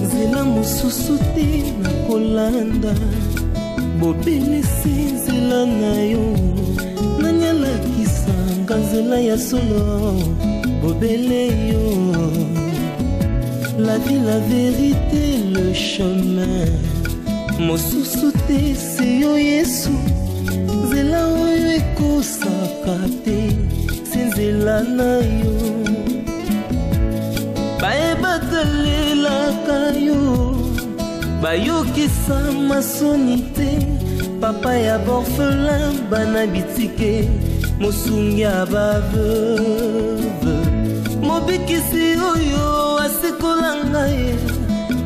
Nzela mosusu te na kolanda bobelisi nzela na yo nanyalakisanga nzela ya solo bobele yo. La vie, la vérité, le chemin mosusu te se yo Yesu nzela oyo ekosaka te se nzela na yo. Bayebatalelaka yo bayokisa masoni te papa ya borphelin bana bitike mosungi ya baveuve mobikisi oyo asekolanga ye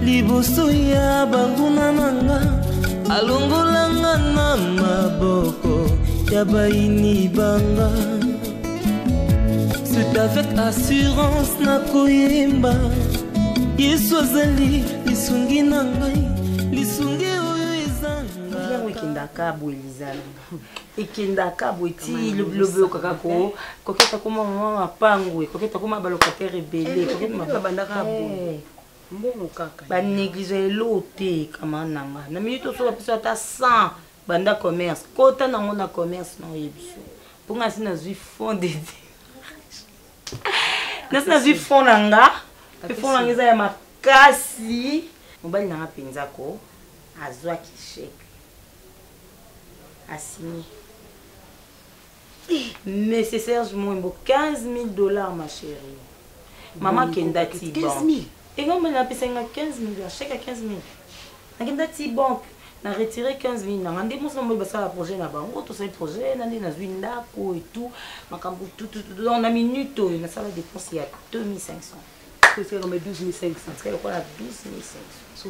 liboso ya banguna nanga alongolanga na maboko ya baini banga. C'est avec assurance na koyemba Yesu azali lisungi na ngai lisungi oyo ezanga yango ekendaka bo elizala ekendaka bo eti lobe okaka koketa koma mama pango koketa koma balocataire rebelle koketa bandaka bo mbongo kaka ba négliger lote kama nanga na minute so bapesa ata 100 banda commerce kota nango na commerce na yebiso ponga sina zui fond de nasina zui fond nanga fond nanga za ya makasi mobali nanga penza ko azwa ki chèque assigné mais c'est Serge Mwembo $15,000 ma chérie maman kendati banque et quand on a payé 15,000 chèque à 15,000 na kendati banque na retiré 15,000 na ngande mo so mo basala projet na bango to ça projet na na zwi ndako et tout makambo tout dans la minute na sala dépense il y a 2,500 c'est comme 12,500 c'est quoi la 12,500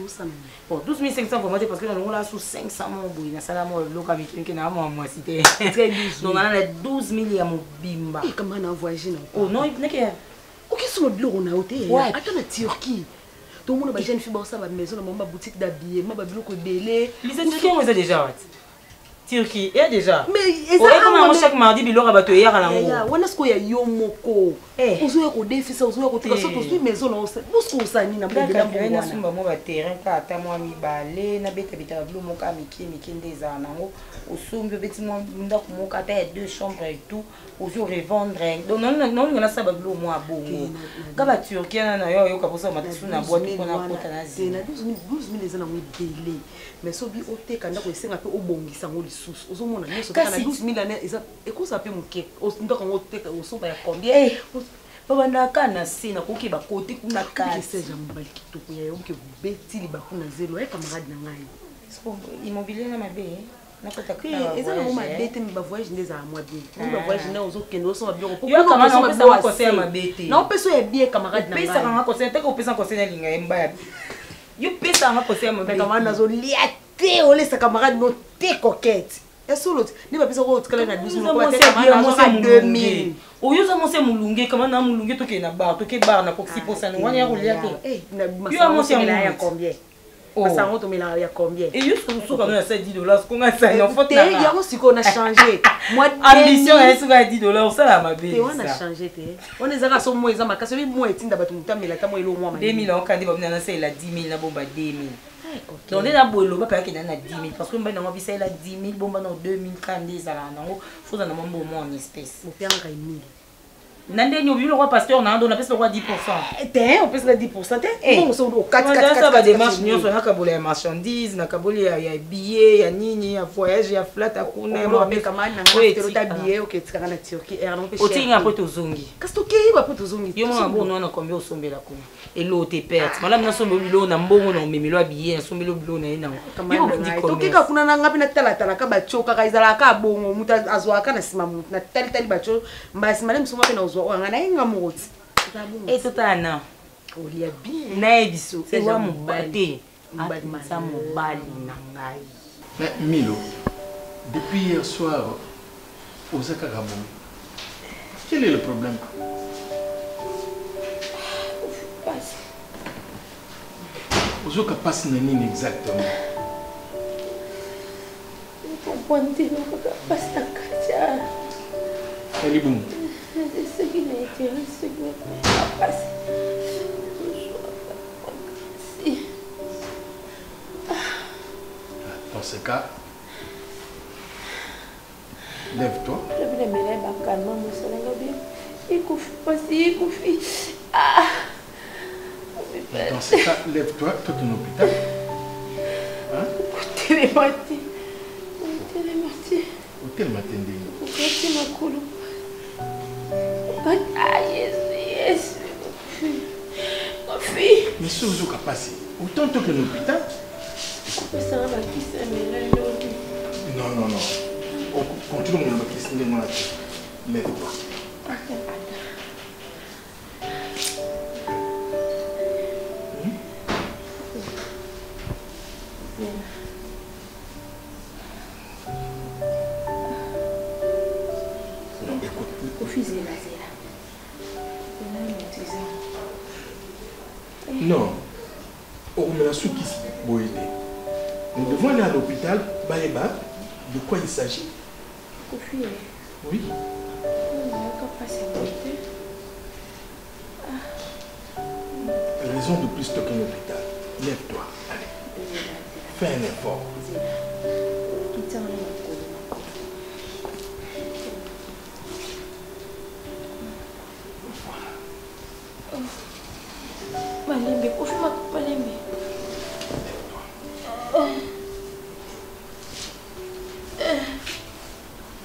ça bon 12,500 pour moi parce que on là sous 500 mon boy na sala mo loka bikinki na moi cité très 12 donc on a 12,000 ya mo bimba et comment on a voyagé non oh non il n'est que OK sur le bureau on a hôtel attends na Turquie. Tout le monde a une fille dans sa maison, dans ma boutique d'habillement, ma biloko belé. Les Turquie on les a déjà. Turquie, il y a déjà. Mais comment chaque mardi biloko a battu hier à l'ango. On a ce qu'il y a yomoko. Ozo ko défi ça, ozo ko tika ça, ozo maison là, ozo ça ni na bela na sumba mo ba terrain ka ata mo mi balé na beta beta blo mo ka miki ndeza nango. Osumbi beti mo ndako mo ka ta 2 chambres et tout. Ozo revendre. Donc non on a ça ba blo mo abongo. Ka ba Turquie na yo ka posa matisu na boîte ko na kota na zi. Na 12,000 les na mo belé. Mais sobi ote kanda ko esenga pe obongisa ngo lisusu. Ozo mona nyeso kana 12,000 ane eza ekosa pe muke. Ndako ngo te osomba ya combien? Baba nakana sina koki ba côté kuna ka seja mbali kitoko ya yonke beti li bakuna zelo ay camarade na ngai so immobilier na mabe na kota ka eza na moma beti mi ba voyage ndeza a moi bien mi ba voyage na ozo kendo so ba bien ko yo kama na pesa wa conseil ma beti na pesa ya bien camarade na ngai pesa nga conseil te ko pesa conseil na linga emba ya yo pesa nga conseil ma beti kama na zo liate ole sa camarade no te coquette. Solo ni ba pesa ko tikala na 12 mo ko teka mana 2000 oyoza mo se mulunge kama na mulunge to ke na bar to ke bar na koksi posa no wanya ko lia to na masango ya combien masango to mela ya combien et yo so ka na $10 ko nga sa no faute na ya ko siko na changer moi ambition ya so ka $10 ça la mabe on a changé te on ezaka so mo eza makasi bi mo etinda batu mutamela ta mo elo mo ma 2000 on kandi ba bina na sa ila 10,000 na bomba 2,000. Donc on est là pour le pas qu'il y a 10 000 parce que on a vu ça il a 10 000 bon dans 2000 quand des à non faut dans mon bon en espèce on fait un 1000 nande nous le roi pasteur on a on appelle le roi 10% on peut le 10% bon so 4 ça va démarche nous on a kabola marchandise na kabola ya billet ya nini ya voyage ya flat à kuna moi mais comment na ngata billet OK tikana na Turquie et on peut cher otinga po tozongi kasi to kiba po tozongi yo mo bon on a combien osombela kuna et l'autre perte madame na sombo bilo na mbongo na memelo ya billet na sombo bilo na ina to kika kuna na ngapi na tala tala ka bachoka ka izala ka bongo muta azwaka na sima muta na tali tali bacho mbasi madame sombo pe na uzwa ngana inga moti et totana olia bien na ebiso c'est wa mobali mbali sa mobali na ngai. Mais Milo, depuis hier soir au Zakarabon, quel est le problème? Vous que passe nani exactement? Comprenez nous que passe ta kacha. Elle est bon. C'est ce qui m'intéresse, c'est que passe. ce cas, lève-toi. Dans ce cas, lève-toi, toi tu es en hôpital. Hein? Hôtel Matende. Mais ce que tu as passé, autant que l'hôpital. Non, non, non. On continue mon question. Lève-toi. Non. Nous devons aller à l'hôpital. De quoi il s'agit? Oui. Raison de plus tôt qu'un hôpital. Lève-toi. Allez. Fais un effort.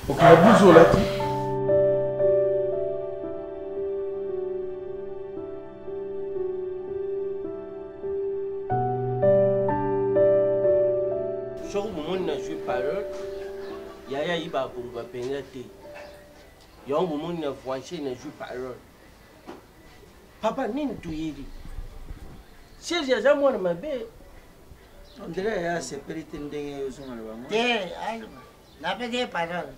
Ok, la bougeotte là. Jour où on a joué parole, Yaya Iba pour va pénétrer. Yon où on a franchi n'a joué parole. Papa n'est tout yéri. Si j'ai jamais moi ma bête. On dirait que c'est périté de son album. La petite parole.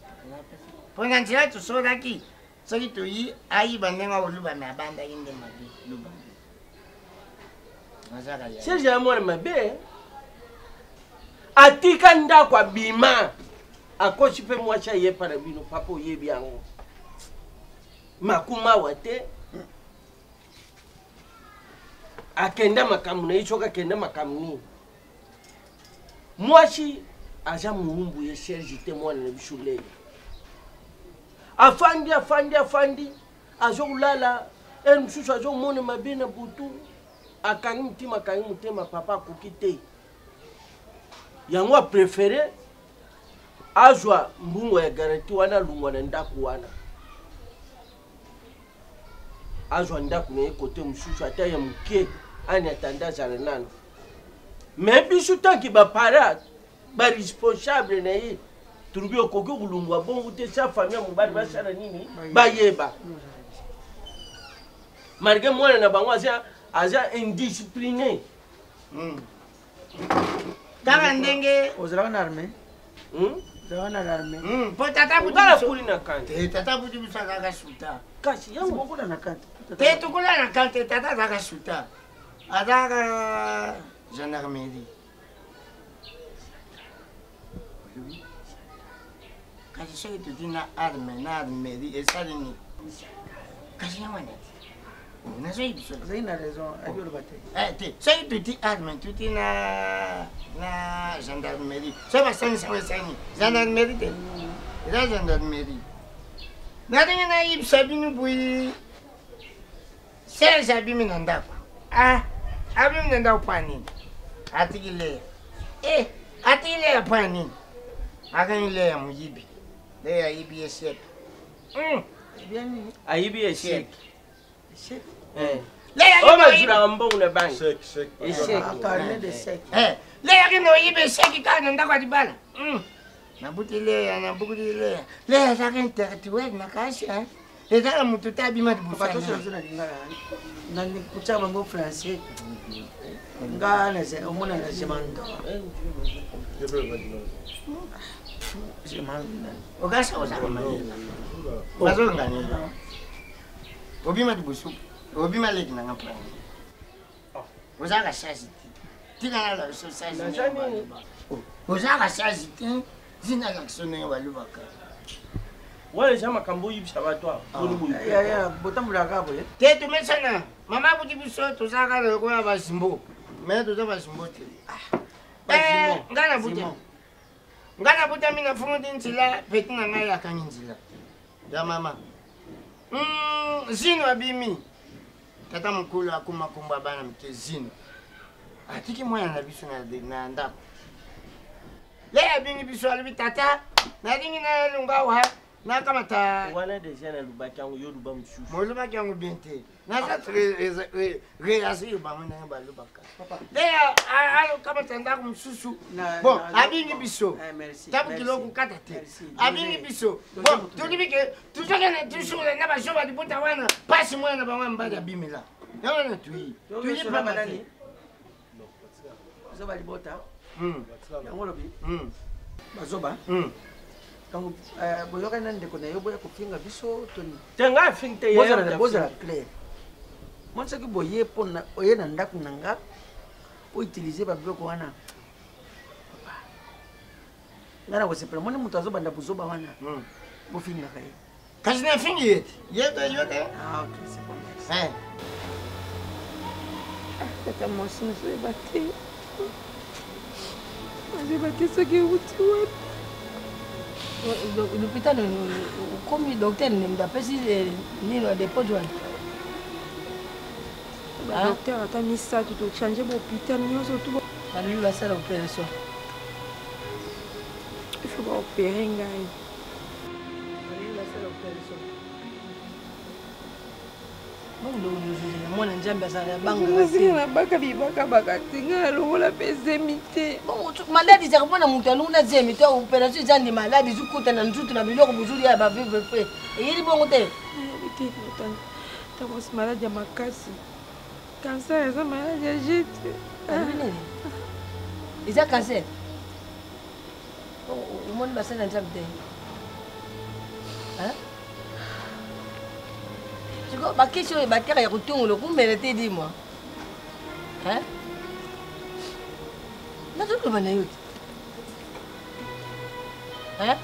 Pour un tirage, tu sors d'aqui. Ce qui te dit, aïe, bandéma ou luba, mais abandonne de ma vie. Luba. Si j'ai moi ma bête. Atikanda kwa bima. Ako chipe moi chaye para bino papa ye biango. Makuma wate. Akenda makamuna ichoka kenda makamuni. Moi si aja muumbu ye Serge témoin na bishule. Afandi ajo ulala msusu ajo mone mabina butu akangi mtima papa kokite. Yango a préféré azwa mbungo ya garanti wana lungwa na ndaku wana. Azwa ndaku na kote msusu ata ya mke ani atanda za nana. Mais bisu tanki ba para ba responsable na yi turubi okoki kulungwa bongo te sa famille mubali basala nini ba yeba. Malgré moi na bango aza indiscipliné. Tava ndenge ozala na armée ozala na armée po tata Bala kuli na kante. tata buti bisaka ka suta Kasi yango ngokula na kante te tukula na kante tata zaka suta azaka gendarmerie kasi soki tuti na armerie esalini kasi yango neti nazoyi biso ozali na raison ayoloba te te soki tuti arme tuti na gendarmerie so basangisango esani gendarmerie te eza gendarmerie na ndenge nayebisa bino boye Serge abimi na ndako abimi na ndako mpa nini atiki leya atiki leya mpa nini akani leya moyibi leya ayibi eseke ayibi eseke. leya bazura mbongo na banki. carnet de sec leya kino oyibi eseke kaka na ndako atibala nabuti leya nabuti leya azaka intellectuel makasi ezala motu te abima batosozo na lingala nani kutya bango français nga omona na zemando okasa ozaka mayela bazolonganela obima liboso obima leki nanga plan ozaka charge te tikana la biso charge ozaka charge te zinaka kiso ndenge balobaka Wale jama kambo yibisa batwa. botambulaka boye te tumesana mama buti biso tozaka lokola basimbo me toza basimbo te nga na buti ngana butami na fungu nzila peti na ngai akangi nzila ya mama zino abimi tata mukulu akuma kumba bana mke zino atiki mwana na biso na ndako le abini biso alibi tata na dingi na lungawa na kamata wana deja na lubaki yangu yo luba mshushu mo lubaki yangu bente na za reasi bango na ba lubaka le alo kamata ndako mshushu bon abingi biso tabu kiloko kata te abingi biso bon tulibike tuzakana tushule na ba shoba dibuta wana pasi mwana ba wana mbada bimila yana tuyi pa manani zoba libota yango lobi bazoba donc boyoka na ndeko na yo boya kofinga biso toni tenga finte ya bozala clair moi ce que boye pona oye na ndako nanga o utiliser ba biloko wana ngana ko sepela moni mutu azobanda buzoba wana bofinga kai kasi na fingi yete ah ok c'est bon merci tata mwasi nazoyebate nazoyebate soki euti wapi l'hôpital komi docteur ndapesi nini wa dépôt wana badocteur ata misato tochange bahôpital nyonso tu balobi basala opération ifo baopere ngai balobi basala opération mwana nzambe azala bangabaka bibaka bakatinga alongola mpe ezemi te maladi ezaka mpona moto alongona zemi te opération eza ndi maladi ezokuta na nzutu na biloko bozuli ya bavivre mpe eyeli bongo te tamosi maladi ya makasi cancer eza maladi ya jete eza cancer omoni basala nzambe te bakesi oyo bateka ya kotongola kumela te di moi nazoloba na yo te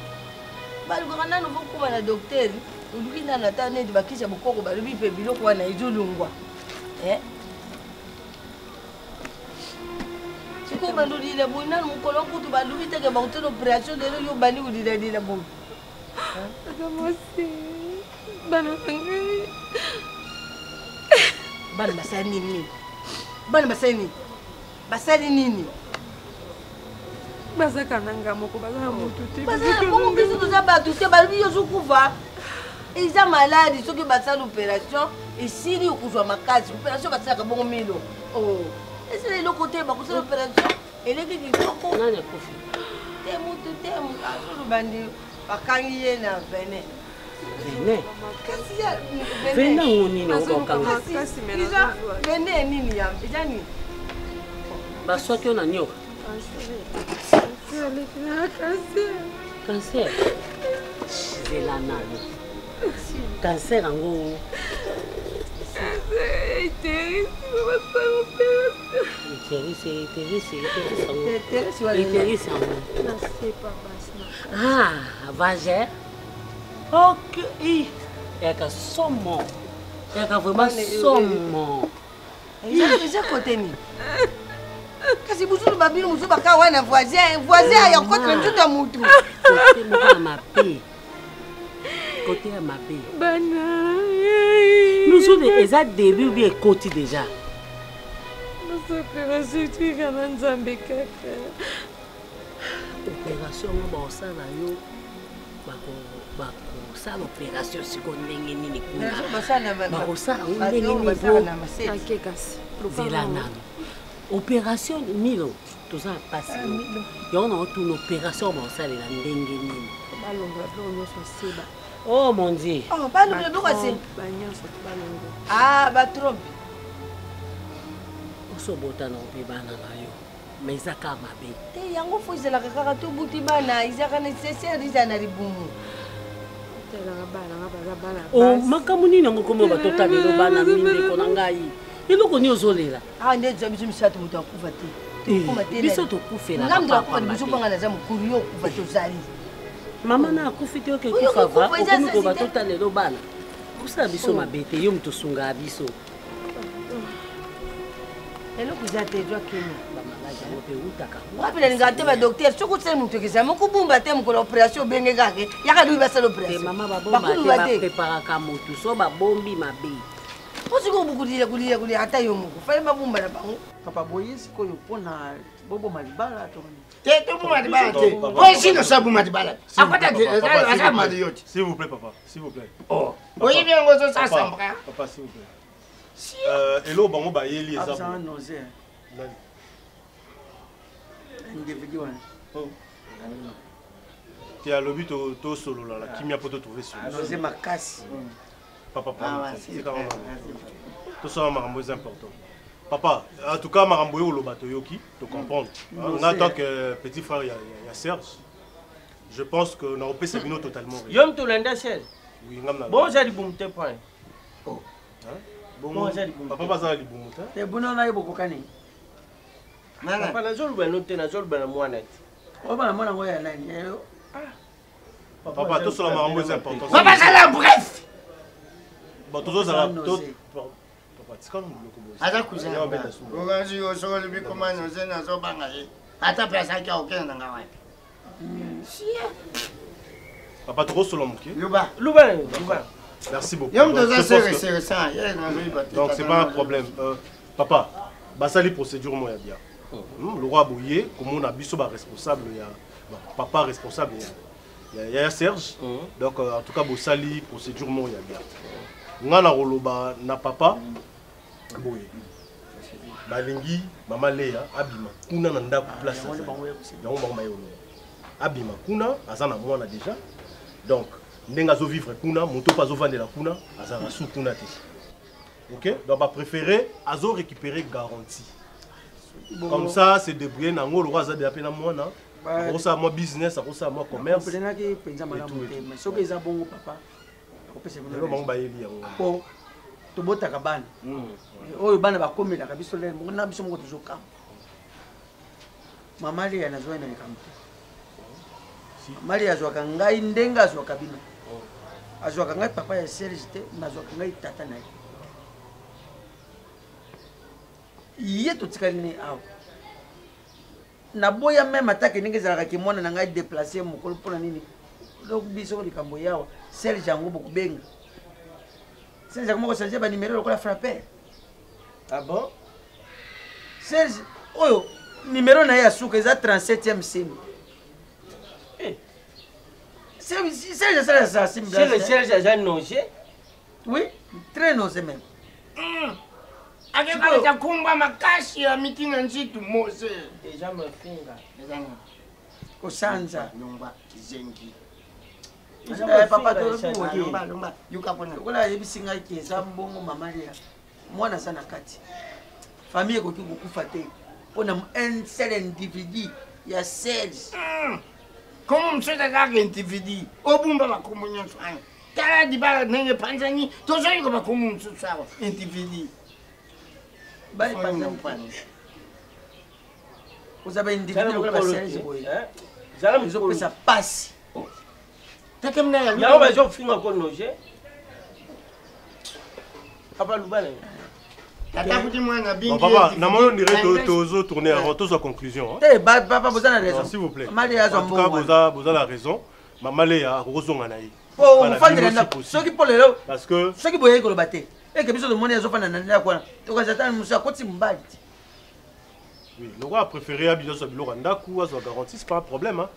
balukaka nano fokuma na docteur oluki nano ata neti bakisi ya bokoko balobi mpe biloko wana ezolungwa sikoyo bandolila boyi nano mokolo kutu balobi teke bakotona opération lelo yo bandi kodiladila boyi bana bangai bana basali nini bana basali nini basali nini bazaka na nga moko bazala motu te bongo biso toza bato te balobi yo zokufa eza maladi soki basala opération esili okozwa makasi opération basalaka bongo milo esila eloko te bakosala opération eleki kitoko nani akufi te motu te azolobandi bakangi ye na vene vene ngo nini okokanga vene nini ya eza nini baswaki ona nioka cancer zela nani cancer yango vagère ok yaka somo yaka vraiment somo eza kote nini kasi buzulu babino mosusu baka wana voisin ya kotre ntutu ya mutu kote moko ya mabe kote ya mabe nuzulu eza début obi ekoti déjà opération tukana nzambe kaka opération ngo baosala yo bakosala opération siko ndenge nini kuna bakosala ngo ndenge nini zela nano opération milo toza na pasi yango nango tuna opération baosalela ndenge nini balongola biloko nyonso aseba oh mon dieu balongola biloko ase banyonso batrompe osobotana mpe bana na yo ma eza kaka mabe te yango fo ezalaka kaka tobuti bana ezaka nécessaire eza na libumu makambo nini yango komi batotalelo bana mindeko na ngai eloko nini ozolela nde eza biso misato moto akufa te biso tokufela ngamdelakufa libiso banga naza mokulu yo okufa tozali mama na akufi te oke kufa va okomi ko batotalelo bana kosala biso mabe te yo moto osungaka biso lelo kuzate jwa Kenya bamalaja mope utaka wapi na ngate ba docteur soko tsene mutu kisa mokubumba te mukolo operation benge kake yaka lui basala operation mama babomba te bapreparaka motu so babombi mabe osiko bukulia ata yo muku fale mabumba na bango papa boyesi koyo pona bobo malibala to te to malibala te o sino sabu malibala akwata asa mali yote s'il vous plaît papa s'il vous plaît oh oyi bien ngozo ça sambra papa s'il vous plaît elo bango ba yeli eza ça nausée individu wana tu as le but to solo la kimia poto trouver solution nausée makasi papa c'est quand même tout ça marambo est important papa en tout cas marambo yo loba to yoki to comprendre en tant que petit frère il y a Serge je pense que na opé Sabino totalement yom to lenda Serge oui ngamna bon j'ai du bumte point oh bon j'ai du papa pas ça du bumte te bono na yebo kokani papa na zolu ba note na zolu ba na mwana o ba na mwana ngoya nani papa tout ça marambo est important papa ça la bref bon tout ça tout papa c'est quand même aza kuzana okanzi osokoli bikomani ozena zobanga ye ata pesa kia okena nga wapi papa trop solo moké luba merci beaucoup donc c'est pas un problème papa basali procédure moi ya bien le roi boyé comme on a biso ba responsable ya papa responsable ya Serge donc en tout cas bosali procédure moi ya bien ngana roloba na papa boye balingi mama Léa abima kuna na ndako place yango bango mayolo abima kuna azana mwana déjà donc ndenga zo vivre kuna moto pas zo vandela kuna azana sous kuna te OK donc ba préférer azo récupérer garantie comme ça c'est débrouiller nango le roi za de apena mwana ko ça moi business ko ça moi commerce penaki penza malamu te mais soki eza bongo papa ko pesa bongo bango bayeli yango tobotaka bana oyo bana bakomelaka biso lelo na biso moko tozokama mama Léa nazwa na likambo mama Léa azwaka ngai ndenge azwaka bino azwaka ngai papa ya Serge te nazwaka ngai tata na ye totikali ne awa naboya meme atake ndenge ezalaka kimwana na ngai déplacer mokolo mpona nini donc biso likambo yawa Serge yango bokubenga Serge comment changer ba numéro lokola frapper. Ah bon? Serge oyo numéro na ya suka eza 37e sim. Serge ça sim. Serge a nogé? Oui, très nogé même. Avec la kumba makashi ya mitina njitu mose. Déjà me finga. Ko sanza nyumba kizengi. Papa tokola yebisinga ke eza mbongo mama Léa mwana sana kati famille ekoki kokufa te mpona un seul individu ya Serge comme msota kaka individu obumba bakombo nyonso wana tala dibala ndenge panzani tozoyika bakombo mosusu awa individu ozaba individu lokola baserge boye ezopesa pasi yango bazofinga ko noge papa lubana papa na moyo dirait tozo tourner avant tous en conclusion papa vous avez raison s'il vous plaît en tout cas vous avez la raison mama Léa kozonga na ye soki po lelo parce que soki boye koloba te eke biso tomoni azofanda na ndako wana tokazata mosu akoti mbali te. Oui, le roi a préféré à Bilos Abilo Randaku, à garantie, c'est pas un problème. Hein.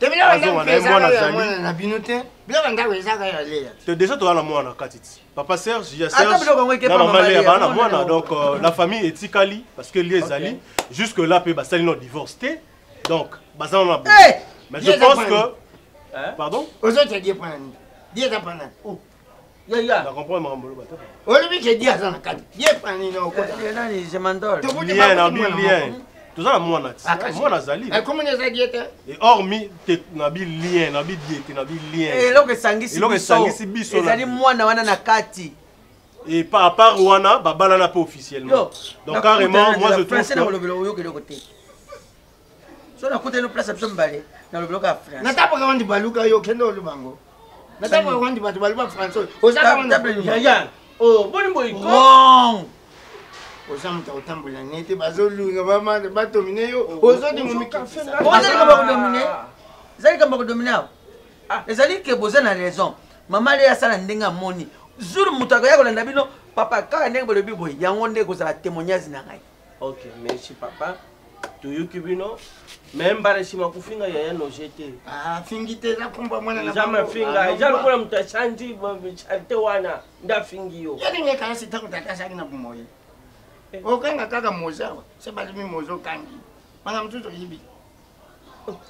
T'es déjà toi la moine à Katiti. Papa Serge, il y a Serge, donc la famille est Tikali, parce que les Ali, jusque là, peut basali notre divorce. Donc, basal on a mais je pense que. Pardon? Aux autres, il y a pas Dis à pas oh. Ya comprends Marambolo bata. Aujourd'hui, j'ai dit à ça il y a pas je m'endors. Lien. Tout ça, moi, Nazali. Comment les a dit? Et hormis, nabi lien, nabi diété, nabi lien. Et là, que sangisi biso. Ezali mwana wana na kati. Et par rapport wana, babala n'a pas officiellement. Donc carrément, moi je trouve que. So na kote no place absolument balé dans le bloc à France. Na tapa quand baluka yo kendo lubango. Na tapa quand baluka français. Ozaka ya. Oh, boni boy. oza moto akotambola nete bazoluka badomine yo ozodi ezali kamba kodomine awa ezali ke boza na raison mama le asala ndenge amoni jour moto akoya kolanda bino papa kaka ndenge bolobi boye yango nde kozala témoignage na ngai. Ok, merci papa. Tuyuki bino même barashima kufinga yaya no jete. Fingi te za kumba mwana na jama finga jalo kuna mtachanji bamchate wana nda fingi yo. Yadi ngeka sita kutakasa na bumoyi. Okanga kaka mozawa sebali mi mozo kangi. Manga mtuto hivi.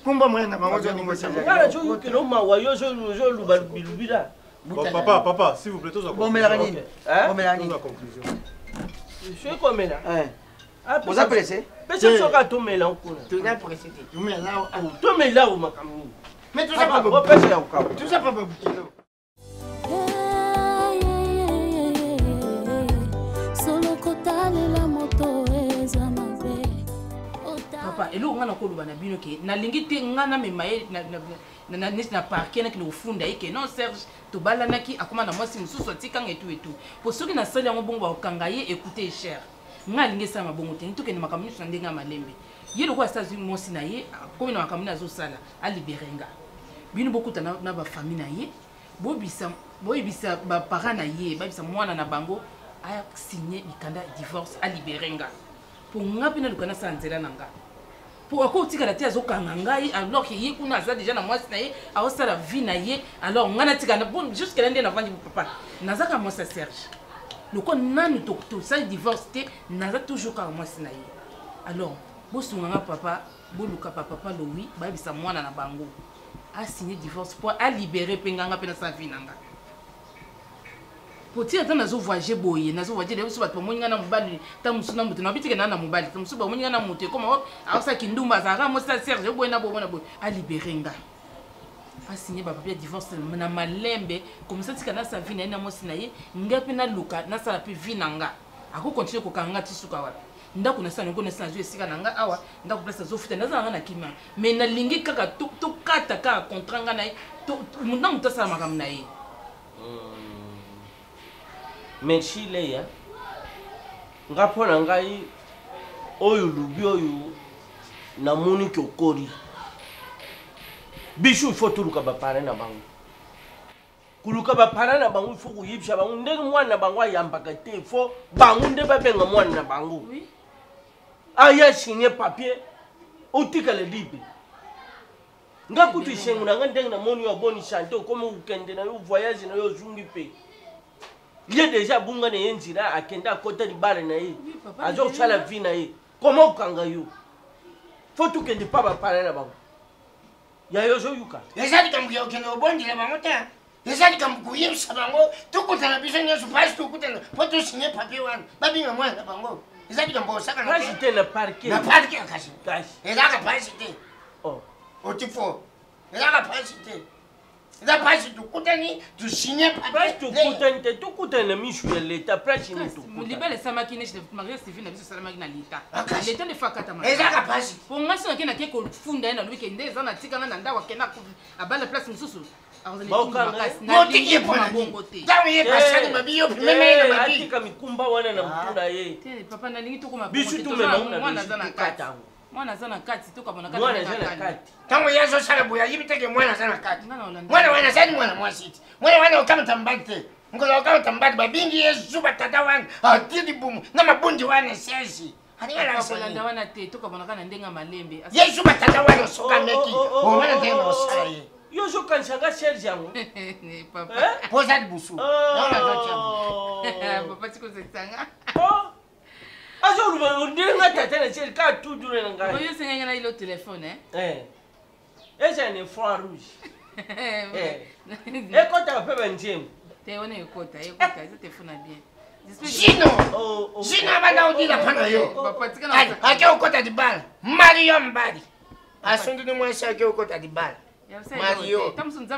Kumba mwana na mamozo ni ngoja. Ngala tuyuki no mawa yo zo lubalubila. Papa, s'il vous plaît, tous en conclusion. Conclusion. Je suis comme là. Vous appelez ça? Peut-être que tu mets là. Tu n'as pas essayé. Tu mets là. Tu mets là où ma camou. Mais tout ça pas beaucoup. Tout ça pas beaucoup. Papa, et là on a encore le banabino qui na lingite ngana me maye na parquet na kilo funda ike non Serge to balana ki akoma na mwasi mususu atikanga et tout pour ceux qui na sali yango bongo bakangaye écouter cher nga lingi sa mabongo te ntuke ni makamuni na ndenga malembe yelo kwa États-Unis mwasi na ye comme na makamuni azo sala a liberenga bino bokuta na ba famille na ye boyebisa ba parents na ye babisa mwana na bango a signé mikanda divorce a liberenga pour nga pena lukana sa nzela nanga pour ako tika la tia zokanga ngai alors que ye kuna za déjà na mwasi na ye a sala vie na ye alors nga na tika na bon jusque là ndena vandi papa nazaka mwasi Serge le kon nanu to ça divorce te naza toujours ka mwasi na ye alors bosunga papa boluka papa lo oui babisa mwana na bango a signé divorce pour a libérer penganga pena sa vie nanga pour dire nazo voyager boye nazo voyager de so bato moninga na mobali ta musuna mutu na bitike na mobali ta musuba moninga na mutu comme a sa kindumba za ra mo sa Serge boye na boye a libérer nga a signé ba papier divorce na malembe comme ça tika na sa vie na mwasi na ye ngapi na luka na sala pe vie nanga ako continuer ko kanga tisuka wapi ndako na sana ngone sana esika nanga awa ndako place zo futa naza na kima mais na lingi kaka to kata ka contrat nga na to munda mutasala makam na ye merci leya ngapona ngai oyo lubi oyo na moni ki okori bishu faut tuluka ba parents na bango kuluka ba parents na bango faut kuyibisha bango ndenge mwana na bango ayambaka te faut bango nde babenga mwana na bango aya signé papier otika le libre ngakuti shengu na ndenge na moni yo boni chanter comme ukende na yo voyage na yo zungi pe il est déjà bunga ne yenzira akenda kota di bare na ye azo sala vie na ye comment kanga yo faut tout que ne pas parler là bas ya yo zo yuka ezali kambuya okendo bondi la bamota ezali kambuya sabango tukutana biso nyo supasi tukutana poto signer papier wana babinga mwana bango ezali kambo saka na pasite na parquet akashi ezaka pasite otifo ezaka pasite la page tu kutani tu signer papier tu kutani mishu ya leta page ni tu libele samaki ne je marie civil na biso salamaki na leta leta ne fakata ma ezaka page pour nga sona kena ke ko funda na weekend eza na tika na ndawa kena abala place mususu atika mikumba wana na mtuna ye papa na lingi tukuma bisu tumena mwana za na kati mwana za na kati tukabona kati mwana za na kati tango yazo sala buya yibiteke mwana za na kati mwana wana sani mwana mwasiti mwana wana ukama tambate ngola ukama tambate babingi yesu batata wana atidi bumu na mabundi wana sesi Haniala Bolanda wana te tukabona kana ndenga malembe yesu batata wana soka meki mwana ndenga osala ye yo zo kanshanga Serge yango papa posa busu na zocha papa tiko zetanga azo ruba ndinga tata na Serge ka tudure na ngai oyo senga na ilo telefone eza ne foie rouge ekota pepe njemu te one ekota eza telefone bien Jino abana udila pana yo ake ukota di bala Mario mbali asundi ni mwesi ake ukota di bala Mario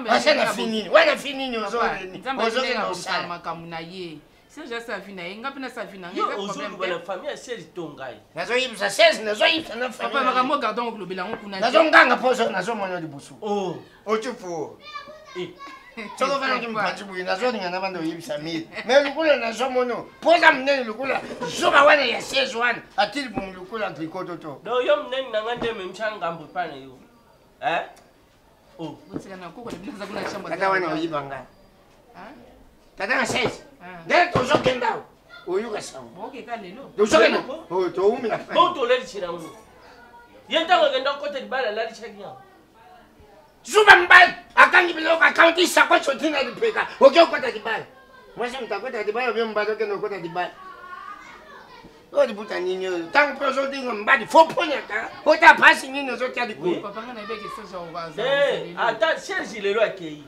asana finini wana finini ozore na usala makamu na ye Serge sa vina yenga pena sa vina yo ozuri bana famille Serge tongai nazo yibsa Serge nazo yibsa na famille papa makamo gardon ko lobela ngo kuna nazo nganga poso nazo mwana di busu oh ochufu soko fana ki mpati boye nazolinga na banda oyebisa mire mais lukula nazomono poza monene lukula zoba wana ya 16 wana atili bomu lukula trikoto to do yo monene nanga nde memsha ngambo pana yo tata wana oyibanga tata na 16 nde tozokendao oyuka sango tozokenda toumila botolelichiramu yentanga kenda kote libala lalichakia zuba mbali akangi biloko akaunti sakwa chotina lipeka okokota libala mwasi mtakota libala byo mbali okenda okota libala odi buta nini oyo tango mpe ozodinga mbali fo ponyaka ota pasi nini ozotya likulu ata serge lelo akei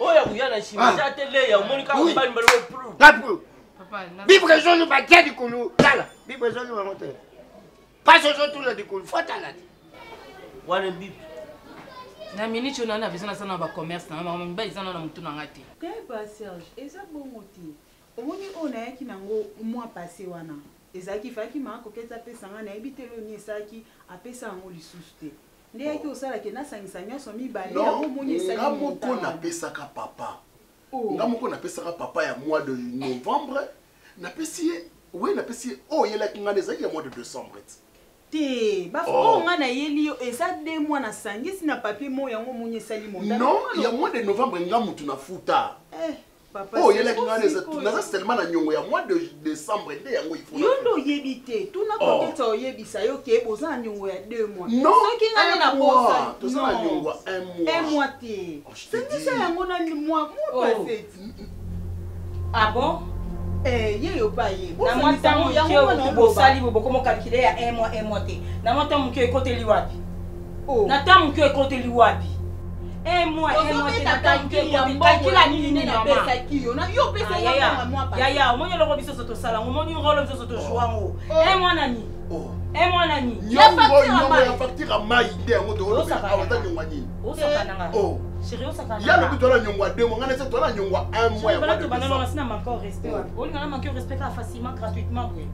oyo akuyana shimisa ate leya omoni kaka mbali mbali opru napru bible ezolu batya likulu tala bible ezolu bango te pasi ozotula likulu fo tala te wana bible na minute on a besoin de ba commerce na mama mbali sana na mutu na ngati keba Serge eza bongo ti omoni ona yaki nango mois passé wana ezaki faki ma kokeza pesa nga na ebitelo ni esaki apesa ngo lisusu te nde yaki osala ke na sangisa nyoso mibale yango moni esaki ngamoko na pesa ka papa ngamoko na pesa ka papa ya mois de novembre na pesi oui na pesi yelaki nga ezaki ya mois de décembre te bafo nga na yeli yo eza 2 mois na sangisi na papier mo yango moni esali monta non ya mois de novembre nga mutu na futa papa yelaki nga naza seulement na nyongo ya mois de décembre nde yango il faut yo ndo yebi te tuna koketa oyebisa yo ke boza nyongo ya 2 mois non soki nga na posa toza na nyongo 1 mois te sangisa yango na mois passé ah bon yeyo pa ye na mwata mukio bosali bokomo calculer ya 1 mois te na mwata mukio ekoteli wapi na ta mukio ekoteli wapi 1 mois te na ta mukio calcula nini na pesa kiyo na yo pesa ya mois pa ya omonyo loko biso soto sala omonyo rolo biso soto joango 1 mois nani 1 mois nani ya facture mai nde yango to awata nyongwa nini osakananga sérieux sakananga ya lobi tola nyongwa 2 mois ngana se tola nyongwa 1 mois ya mois de banana on sina manquer respect on ngana manquer respect facilement gratuitement oui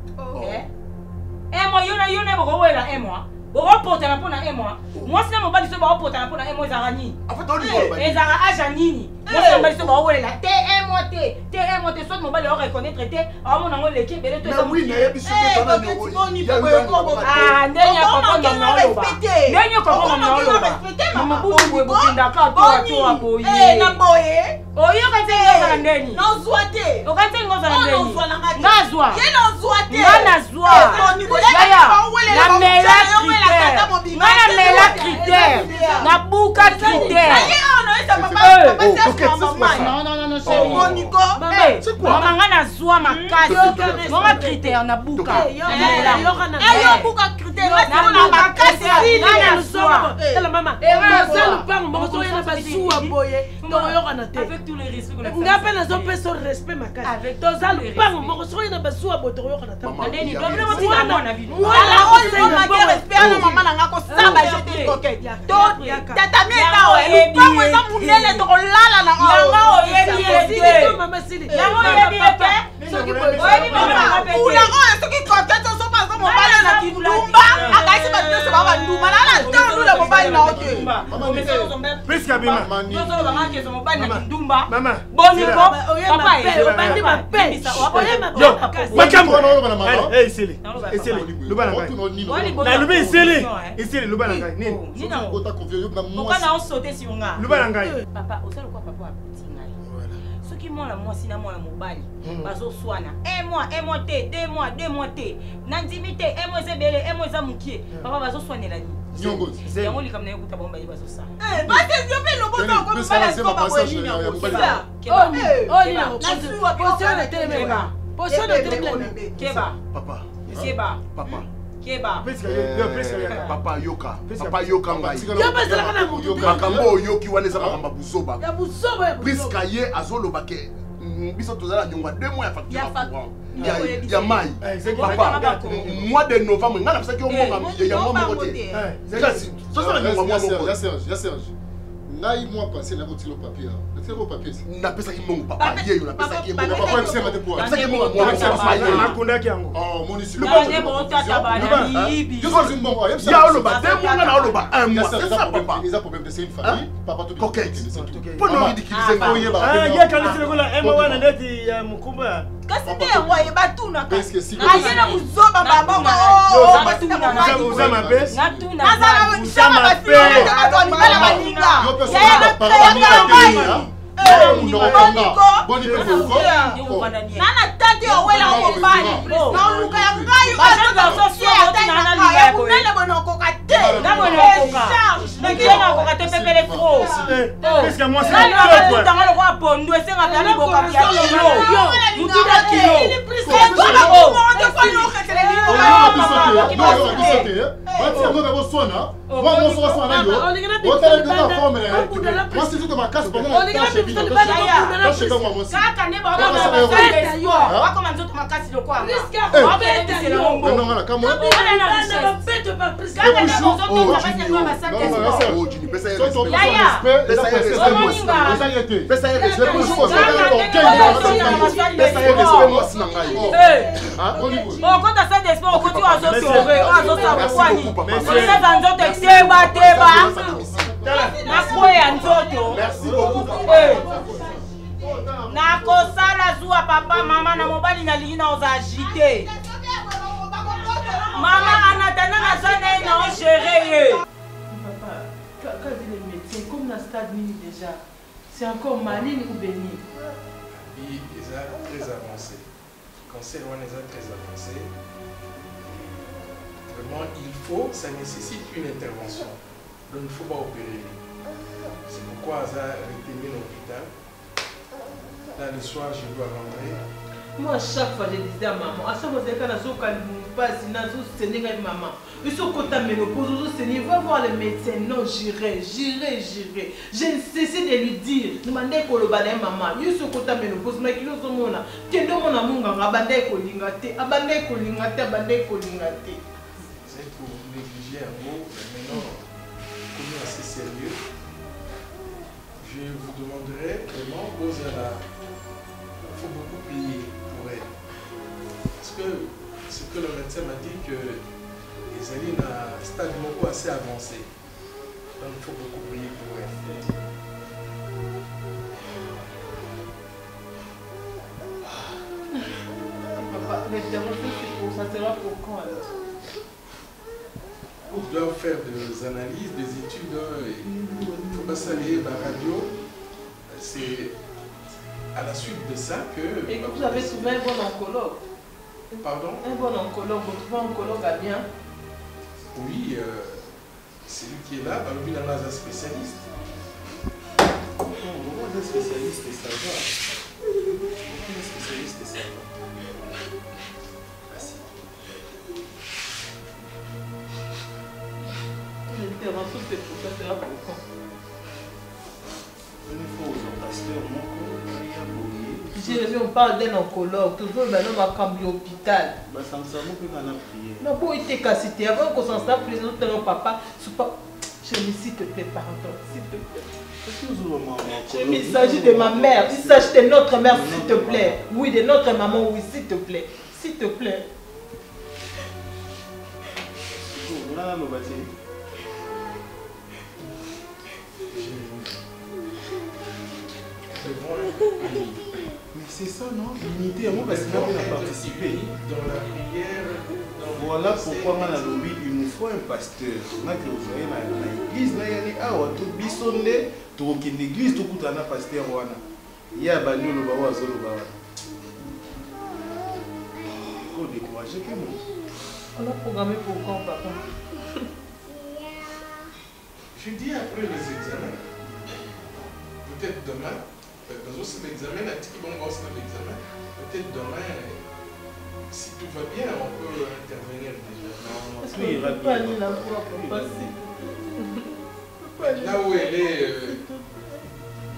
1 mois yona boko wela 1 mois boko potana pona 1 mois moi sina mobali so boko potana pona 1 mois ezara nini en fait on dit ezara aja nini moi sina mobali so boko wela te 1 mois te 1 mois te soit mobali o reconnaître te amu nango leki bele to mais oui na yebiso te tona nyongo ndenya papa na loba ndenya papa na loba mama bubu bukenda ka to aboye na boye oyo kanzenga ndeni nozwa te okanzenga ndeni ngazwa ye nozwa te ngana zwa na mela critère ngana mela critère na buka critère non chérie mama ngana zwa makasi ngana critère na buka ayo buka critère na makasi ngana zwa tala mama bazalo pango moko yena basuwa boye toyokana te avec tous les risques ngape nazo pesa respect makasi tozalo pango moko so yena basuwa boye toyokana te ndeni doble motika mona vie wala oyo mama respect na mama nanga ko saba jeter coquette to tata mieta o pango eza munene to kolala na yanga oyebi mama sili yanga oyebi ete oyebi mama ula oyo soki coquette so pas so mobali na kindumba akaisi ba nyonso ba bandumba na to lula mobali na oke Presque bima. Nyoso banga kezo mobali na kindumba. Mama. Boniko. Papa obandi mape Makambo na loba na mama. Eh isili. Isili. Luba na ngai. Na luba isili. Isili luba na ngai. Nini? Nini na kota confiance na moi. Okana on sauter sur nga. Luba na ngai. Papa, osala quoi papa atingai. Soki mwana mwasi na mwana mobali bazo swana 1 mois te 2 mois te na ndimi te 1 mois ebele 1 mois za mukie papa bazo swanela ni nyongo yango likamna yokuta bomba yi bazo sa basi yo pe lobo to ko bala ko ba ko ni na ko sa keba papa keba papa keba papa yoka papa yoka ngai yo pesa kana mutu makambo yoki wana eza makamba buzoba ya buzoba puisque ye azoloba ke biso tozala nyongwa 2 mois ya facture ya mai papa mois de novembre ngana pesa ki omonga ya mwa moko te kasi tozala nyongwa mwa moko ya Serge ngai moi passé na kotilo papier na telo papier na pesa ki mongo papa ye na pesa ki mongo papa mse mate pour pesa ki mongo moi na kunda ki yango oh monisi le ba bon tata ba na yibi je suis mongo ya olo ba de mongo na olo ba un mois c'est ça papa ils ont problème de c'est une famille papa tout coquette pour nous ridiculiser ko ye ba ya kanisi le kola ema wana ndeti ya mukumba kasi te waye batuna parce que si ayena kuzoba babongo batuna uzama pesa ngatuna nazala uzama pesa batona bala baninga yaya na nana tati owela okobani na oluka ya ngai azoasosioatanaaunele bona okoka te nakoka te pepele trotanga lokwa pondu esengaka liboka ya kilo mukida okota sa despo okoti azosore azosakwani oseza nzoto teba nakweya nzoto nakosala zuwa papa mama na mobali nalingi na oza agite mama anatana naza naye na ogere ye Quand les médecins, comme dans le stade mini déjà, c'est encore maligne ou bénigne? Oui, déjà très avancé. Cancer déjà très avancé. Vraiment, ça nécessite une intervention. Donc il ne faut pas opérer. C'est pourquoi ça a été mis à l'hôpital. Là le soir, je dois rentrer. Moi, à chaque fois, je disais à maman, à chaque fois, quand je passe, je dis à maman, il faut que tu ménopause, il va voir le médecin. Non, j'irai. J'ai cessé de lui dire, je demande à maman, il faut que tu ménopause, mais il faut que tu aies mon amour, abandonné kolingate. C'est pour négliger un mot, mais maintenant, comme c'est assez sérieux, je vous demanderai vraiment, il faut beaucoup prier pour elle. Parce que ce que le médecin m'a dit que les alliés ont un stade assez avancé. Donc il faut beaucoup prier pour elle. Papa, l'intervention c'est pour ça sera pour quand alors? Ils doivent faire des analyses, des études. Il ne faut pas saluer la radio. C'est à la suite de ça que... Et vous avez trouvé un bon oncologue? Pardon? Un bon oncologue, vous trouvez un oncologue à bien? Oui, c'est lui qui est là, il est un spécialiste. Un spécialiste, ça va. Un spécialiste, ça va. Merci. L'intervention c'est pour ça, c'est là pour quand? On parle d'un oncologue, toujours maintenant on va cambier l'hôpital. Non, pour être cassité, avant qu'on s'en sache, les autres papa, chérie, s'il te plaît, pardon, s'il te plaît. Chérie, il s'agit de ma mère, il s'agit de notre mère, s'il te plaît. Oui, de notre maman, oui, s'il te plaît. S'il te plaît. Mais c'est ça, non? L'unité, moi, parce qu'on a participé. Dans la prière. Voilà pourquoi, il nous faut un pasteur. On a que vous voyez dans l'église, il y a tout bisonné, tout qui l'église, tout le monde a un pasteur. Il y a un bagnou, le bawa, le bawa. Il faut décourager que moi. On a programmé pour quand, papa? Je dis après les examens. Peut-être demain. Dans l'examen, peut-être demain, si tout va bien, on peut intervenir déjà. Tout ira bien. Là où elle est,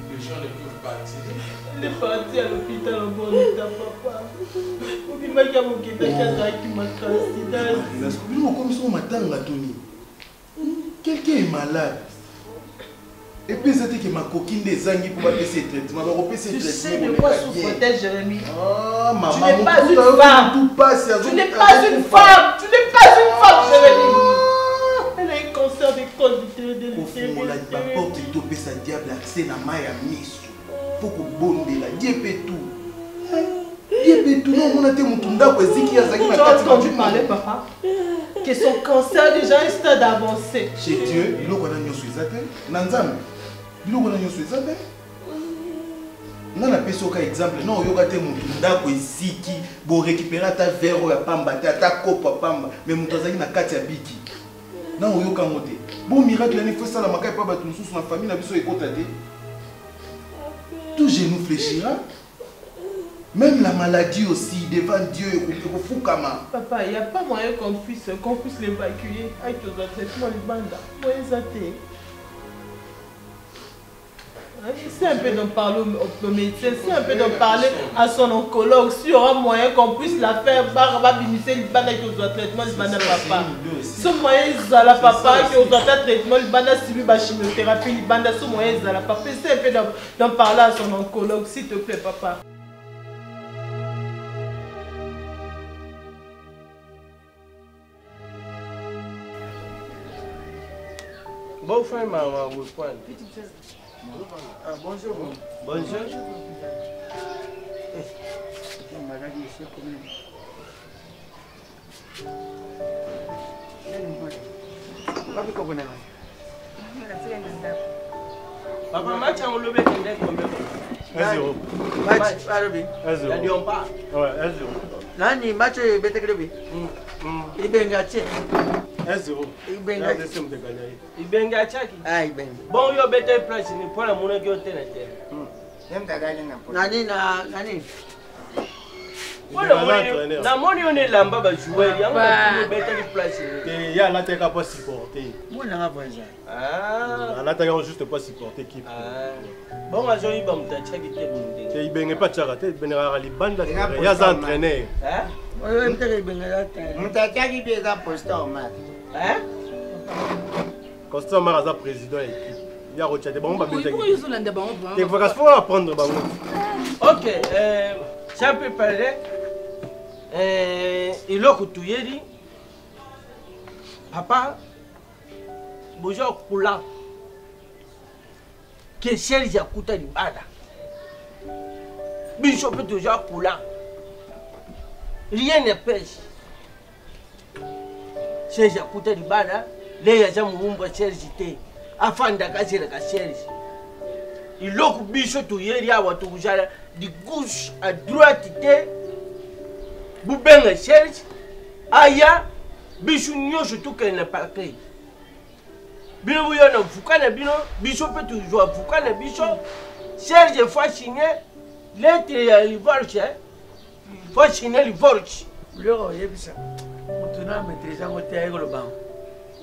les gens ne peuvent pas attirer. Elle est partie à l'hôpital en bon état, papa. Il m'a dit que quelqu'un est malade. Et puis c'était que ma coquine des zangi pour passer ces traitements. Tu sais de quoi souffre-t-elle, Jérémy? Ah, maman, tu n'es pas une femme. Tu n'es pas une femme. Tu n'es pas une femme, Jérémy. Elle a un cancer de col de l'utérus. La porte est topée, ça diable accès na maya miso. Faut que bonde la diépé tout. Diépé tout. Non, on a été mutunda pour ziki ya zaki na kati. Tu as entendu parler, papa? Que son cancer est déjà un stade avancé. Chez Dieu, il y a un peu Nanzam. Il y a un peu non, na peso ka exemple non yoka te mutu ndako eziki bo récupérer ta verre ya pamba ta kopa pamba mais mutu azaki na kati ya biki na yoka ngote bon miracle ne faut ça la makai pa ba tout sous na famille na biso ekota te tout genou fléchira même la maladie aussi devant Dieu il faut kama papa il y a pas moyen qu'on puisse l'évacuer avec tout traitement le banda moyen te. C'est un peu d'en parler au médecin, c'est un peu d'en parler à son oncologue. S'il y aura moyen qu'on puisse la faire, biniser le bana qui doit traitement le bana papa. Ce moyen ils la papa qui doit traitement le bana suivi la chimiothérapie le bana ce moyen ils la papa. C'est un peu d'en parler à son oncologue s'il te plaît papa. Bon frère maman vous point. Ah, bonjour. Bonjour. Papa, match en lobé combien? 1-0. Match à lobby. 1-0. La Lyon pas. Ouais, 1-0. Nani match bete lobby. Ibenga che. 1-0. Ibenga. Ibenga chaki. Ah, Ibenga. Bon yo bete place ni pour la mona qui otena te. Nani na nani. Na moni on est lamba ba joueur yango ko bete ni place ni. Et ya la teka pas supporter. Moi na pas ça. Ah, la teka juste pas supporter équipe. Ah. Bon ajo iba mutachaki te bunde. Te Ibenga pas chaka te Benera libanda ya za entraîner. Hein? Ouais, mtaka Ibenga ta. Mutachaki be za poster au match. Hein? Constant Maraza président équipe. Il y a rechaté bon ba bete. Pourquoi ils ont l'un des bons? Il faut apprendre ba. OK, ça peut parler. Il a couturier papa bonjour kula que Serge a kuta libada bishop toujours kula rien ne pêche Serge a kuta libada les ya mumba Serge te afanda kasira ka Serge il a bishop tuyeri awa tukujala de gauche à droite te Boubenga Serge, Aya, Bichou Nyosho tout qu'elle n'a pas créé. Bino Bouyon, Foucault, Bino, Bichou peut toujours Foucault, Bichou, Serge faut signer, lettre à l'Ivorche, faut signer l'Ivorche. Leo, yebisa. Mutuna maîtrise en côté avec le banc.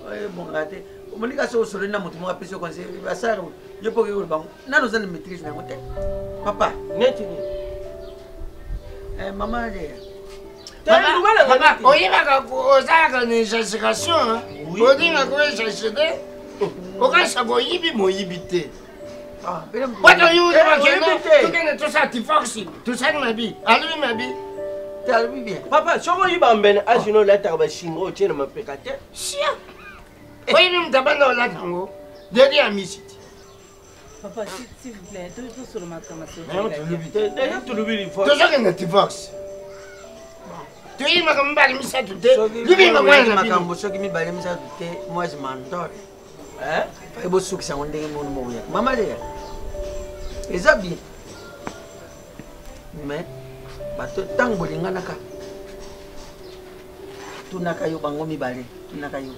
Ouais, bon raté. Au moment où on se rend, mutu mo apesi conseil. Basara, je peux que le banc. Na nous allons maîtrise na côté. Papa, net. Maman, Papa, oyebaka ozalaka na exagération odinga koexagere okasa koyibi moyibi te poto yutokende tosala tifoxi tosali mabi alobi mabi te alobi bien papa soko yiba mbene asino olataka bashinga otie na mapeka te sia oyibi mutu abanda olata yango deli ya misi te Papa, s'il vous plaît, tout sur le matin. tozokende tifoxi tuyimaka mibale misatu te libinga mwana makambo soki mibale misatu te mwasi mandore ebosukisa yango ndenge moni moya mama leya eza bien mais bato ntango bolinganaka tunaka yo bango mibale tunaka yo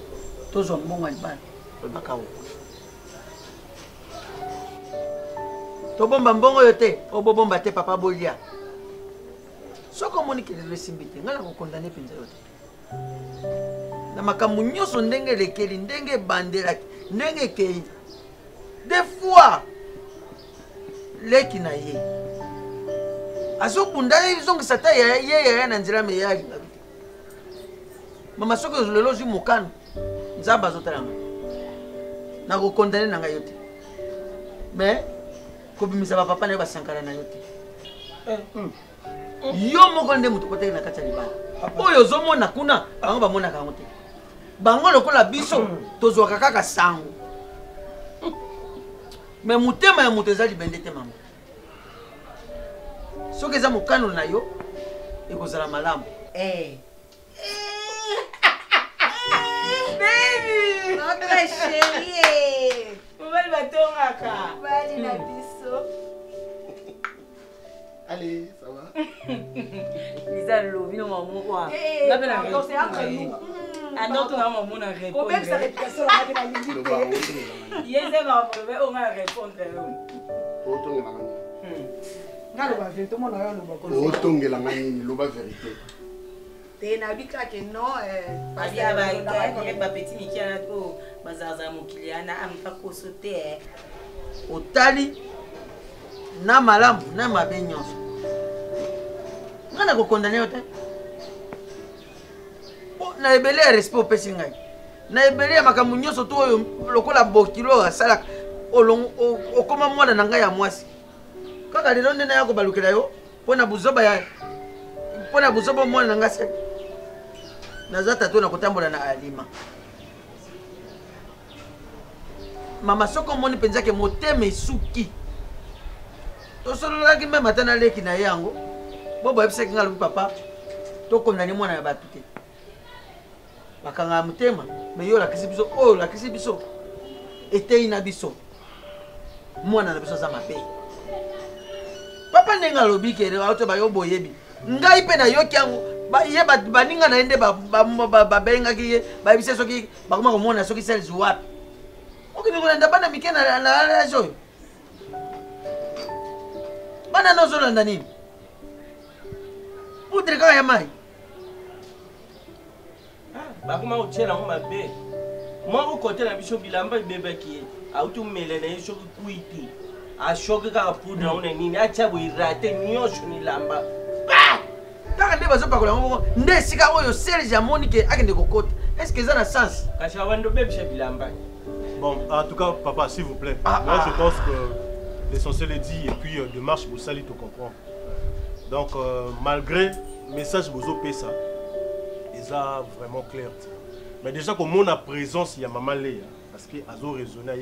tozwa mbongo ya libala olobaka wo tobomba mbongo oyo te obobomba te papa bolia soko moni kelelo esimbi te ngai nakokondane mpenza yo te na makambo nyonso ndenge elekeli ndenge ebandelaki ndenge ekei des fois leki na ye azokunda ezongisa ta ye yaya na nzela me ye alinga te mama soki lelo ozwi mokano nzambe azotalanga nakokondane na ngai yo te mais kobimisa bapapa na yo basankala na yo te yo moko nde moto koteki na kati ya libala oyo ozomona kuna bango bamonaka yango te bango lokola biso tozwaka kaka sango me motema ya moto eza libende te mama soki eza mokano na yo ekozala malamu Baby! Notre chérie! Mobile batongaka. Bali na biso. Allez, ça va? Lisa lobi no maman quoi. Na bena donc c'est entre nous. Ah non, tu na maman na répondre. Problème sa réputation na bena limite. Yeze va problème on va répondre. Otongela ngani? Ngalo ba vérité mon na yo lo ba ko. Otongela ngani lo ba vérité. Te na bika ke non Basi aba ika ba petit miki ana ko bazaza mokiliana ampa ko sauter. Otali na malamu na mabe nyonso ngana kokondane yo te na ebele ya respect opesi ngai na ebele ya makambo nyonso to oyo lokola bokilo asalaka okoma mwana na ngai ya mwasi kaka lelo nde naya kobalukela yo mpona buzoba mwana na ngai se naza tato na kotambola na alima mama soko omoni mpenza ke motema esuki tosololaki mpe mata naleki na ye yango bo boyebisaki nga lobi papa tokondani mwana ya bato te bakanga motema me yo olakisi biso oyo olakisi biso etei na biso mwana na biso aza mabe papa ndenge alobi kere auto bayo boyebi ngai mpe nayoki yango ye baninga na ye nde babengaki ye bayebise soki bakoma komona soki sels wapi okende kolanda bana mike na alage oyo bana nozolanda nini pudre kaka ya mai bakoma kotiela ngo mabe moko kote na biso bilamba ebebaki ye auti omela na ye soki kui te ashoki kaka pudre ngo na nini atia boirate nyonso nilamba kaka nde bazopakola yango moko nde esika oyo serge amoni ke akende kokota estce eza na sens kasi abandi obebisa bilamba. Bon, en tout cas, papa, s'il vous plaît, moi je pense que l'essentiel est dit et puis de marche, vous salez tout comprendre. Donc, malgré le message que vous avez ça, c'est vraiment clair. Mais déjà, comme on a présence, il y a maman Léa, parce que Azo raisonné, il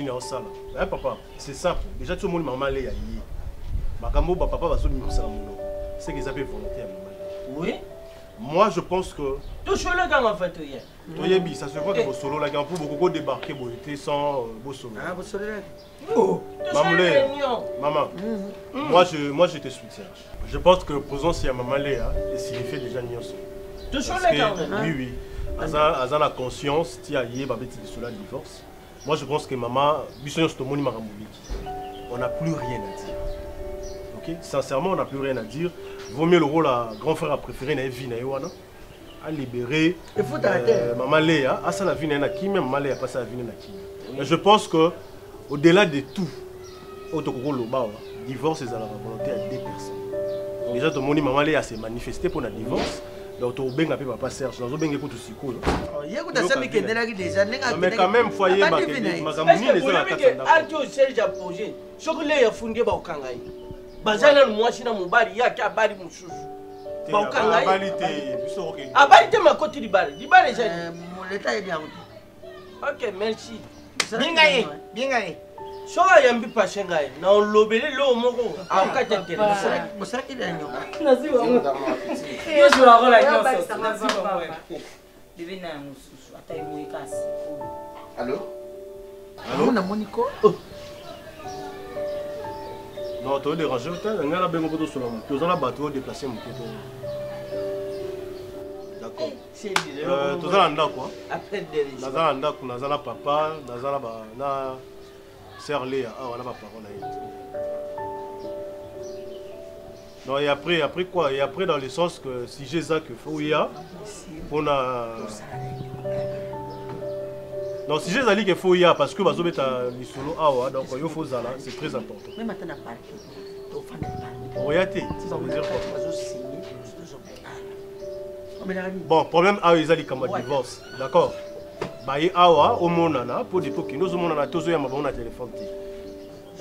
y a une salle. Hein, papa, c'est simple. Déjà, tout le monde maman Léa. Makambo, papa va se mettre ça. C'est qu'ils avaient volonté à maman Léa. Oui. Moi, je pense que. Tout sur le gang en fait, hier. Toyebi, ça se voit que vos solos là, pour beaucoup débarquer, vous étiez sans vos solos. Ah, vos solos là. Oh, maman, moi je te soutiens. Je pense que présence il y a maman Léa et signifie déjà Nyonso. Tout sur le gang. Oui. Azan la conscience, tia yé babeti de cela divorce. Moi je pense que maman, bisogno sto moni marambouliki. On n'a plus rien à dire. OK? Sincèrement, on n'a plus rien à dire. Vaut mieux le rôle à grand frère a préféré na vie na yoana. À libérer maman Léa, à ça la vie na qui même maman Léa pas ça la vie na qui. Mais je pense que au-delà de tout, divorce est à la volonté à deux personnes. Déjà tout le monde maman Léa s'est manifesté pour le divorce. Donc tu benga pe papa Serge, nous benga pour tout siko. Mais quand même foyer makamuni les ala katanda. Ajo Serge a posé. Soko Léa fundé ba okangai. Bazana mwasi na mubali yake abali mususu. Abalite makoti libale. Libale c'est mon état est bien. OK, merci. Bien gaé. Soka yambi pashenga na olobele lo moko akata tele. Bosala kidanyo. Naziwa. Yo je la rola nyonso. Naziwa. Bébé na mususu ata imweka siko. Allô? Allô na Monico? Non, tu as dérangé, tu as bien compris sur la moto. Tu as bateau déplacé mon pied. D'accord. Tu as un quoi? Après derrière. Tu as un ndako, tu as papa, tu as un sœur Léa. Ah, on a pas parole. Non, et après quoi? Et après dans le sens que si j'ai ça que faut y a, on a. Non, si j'ai Zali qu'il faut y a parce que bazo beta ni solo awa donc il faut zala, c'est très important. Même maintenant na parler. To fanda parler. Royauté, ça veut dire quoi? Bazo signer, bon, problème a Zali comme divorce, d'accord? baye awa omonana po depo kino ozomonana tozo ya mabango na téléphone te.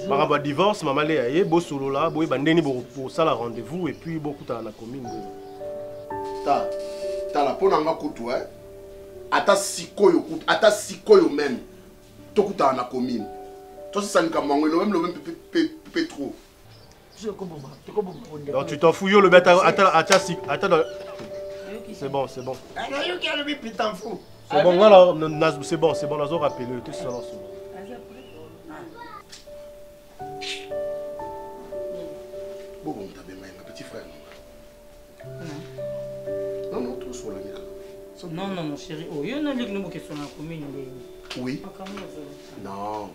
Maraba divorce mama le aye bo solo la boye bandeni bo sala rendez-vous et puis beaucoup ta na commune. Ta la pona nga kutu ata sikoyo même tokuta na commune. Toi c'est ça le kamango le même trop. Donc tu t'en fous yo le bête attends c'est bon. C'est bon voilà c'est bon nazo rappeler tout ça là. Bon t'as bien un petit frère. Non tout sur la Non, mon chéri. Oh, il y a une ligue qui sont en commune. Oui. Non.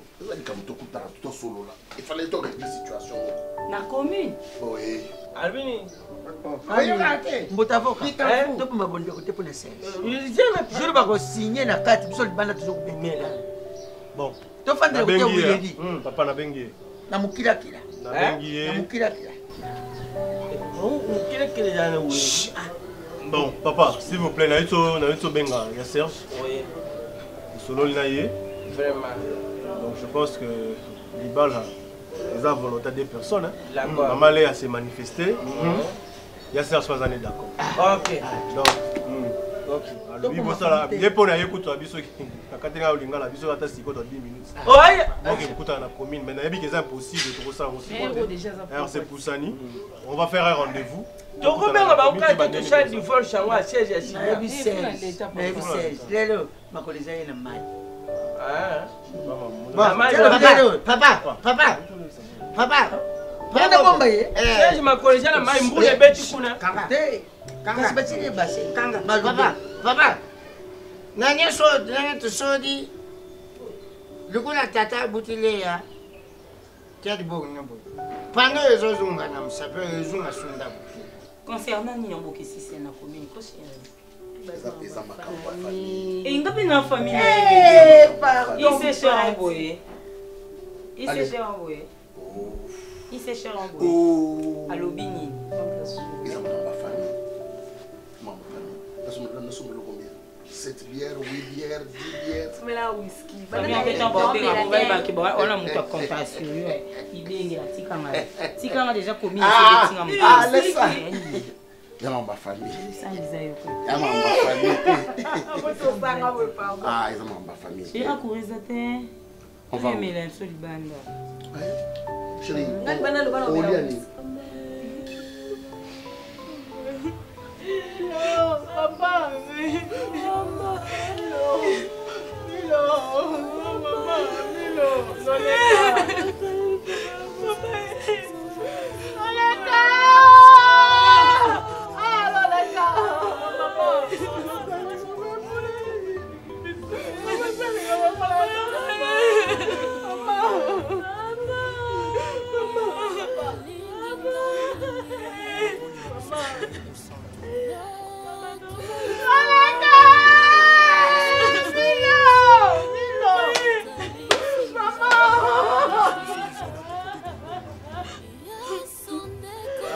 Il fallait toquer la situation. La commune? Oui. Albini. Bon. Papa na bengi. Na mukira kila. Na bengi. Na mukira kila. Bon, papa, s'il vous plaît, Naïto Benga, il y a Serge. Oui. Solo Linaye. Vraiment. Donc je pense que l'Ibal a la volonté des personnes. D'accord. Maman Léa s'est manifestée. Il y a Serge Fazane d'accord. Ok. Donc, alors, il faut ça. Il faut écouter la biso. Quand tu as la biso, tu as 10 minutes. Oui. Donc, écoute la commune. Mais c'est impossible de trouver ça aussi. Alors, c'est pour Sani. On va faire un rendez-vous. Donc, comment on va faire tout ça du vol chez moi, siège ici. Papa, nani sodi lukula tata butile ya kadi bongo pano ezozunga na msape ezunga sunda concernant Nyambo qui si c'est na commune ko chéri ça ma et ngapi na famille il s'est cher envoyé il s'est cher envoyé à l'Obini ils ont ma famille. Nous sommes le combien? 7 bières, 8 bières, 10 bières. Mais là, whisky. Famille avec un porté, on a mon comptation. Il est Tika déjà commis. Ah, laisse ça. Il y a ma famille. Il y a ma famille. Ah, ils ont ma famille. Et à courir, on va mettre un seul bande. Chérie, Papa,